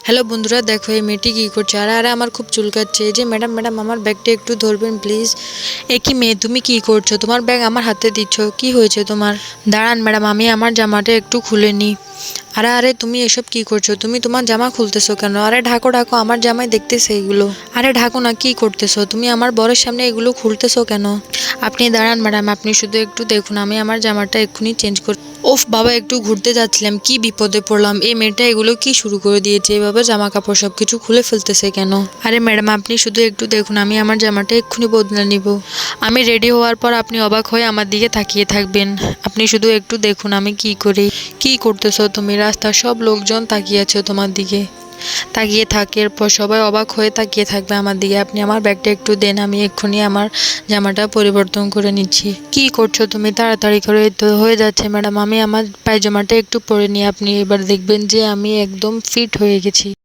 Hello বন্ধুরা, দেখো এই মেয়েটি কী করছে। আরে আরে আমার খুব চুলকাচ্ছে। এই যে ম্যাডাম ম্যাডাম আমার ব্যাগটা একটু ধরবেন প্লিজ। এ কি মেয়ে, তুমি কি করছো? তোমার ব্যাগ আমার হাতে দিচ্ছ, কি হয়েছে তোমার? দাঁড়ান ম্যাডাম, আমি আমার জামাটা একটু খুলে নিই। আরে আরে তুমি এসব কি করছো? তুমি তোমার জামা খুলতেছো কেন? আরে ঢাকো ঢাকো, আমার জামাই দেখতেছে এগুলো। আরে ঢাকো না, কি করতেছো তুমি? আমার বরের সামনে এগুলো খুলতেছো কেন? আপনি দাঁড়ান ম্যাডাম, আপনি শুধু একটু দেখুন, আমি আমার জামাটা এক্ষুনি চেঞ্জ করি। ওফ বাবা, একটু ঘুরতে যাচ্ছিলাম, কি বিপদে পড়লাম। এই মেয়েটা এগুলো কি শুরু করে দিয়েছে? এভাবে জামা কাপড় সবকিছু খুলে ফেলতেছে কেন? আরে ম্যাডাম, আপনি শুধু একটু দেখুন, আমি আমার জামাটা এক্ষুনি বদলে নিব। আমি রেডি হওয়ার পর আপনি অবাক হয়ে আমার দিকে তাকিয়ে থাকবেন। আপনি শুধু একটু দেখুন আমি কি করি। কি করতেছো তুমি? রাস্তার সব লোকজন তাকিয়ে আছে তোমার দিকে। তাকিয়ে থাকে, এরপর সবাই অবাক হয়ে তাকিয়ে থাকবে আমার দিকে। আপনি আমার ব্যাগটা একটু দেন, আমি এক্ষুনি আমার জামাটা পরিবর্তন করে নিচ্ছি। কি করছো তুমি? তাড়াতাড়ি করে। এই তো হয়ে যাচ্ছে ম্যাডাম, আমি আমার পায়জামাটা একটু পরে নিই। আপনি এবার দেখবেন যে আমি একদম ফিট হয়ে গেছি।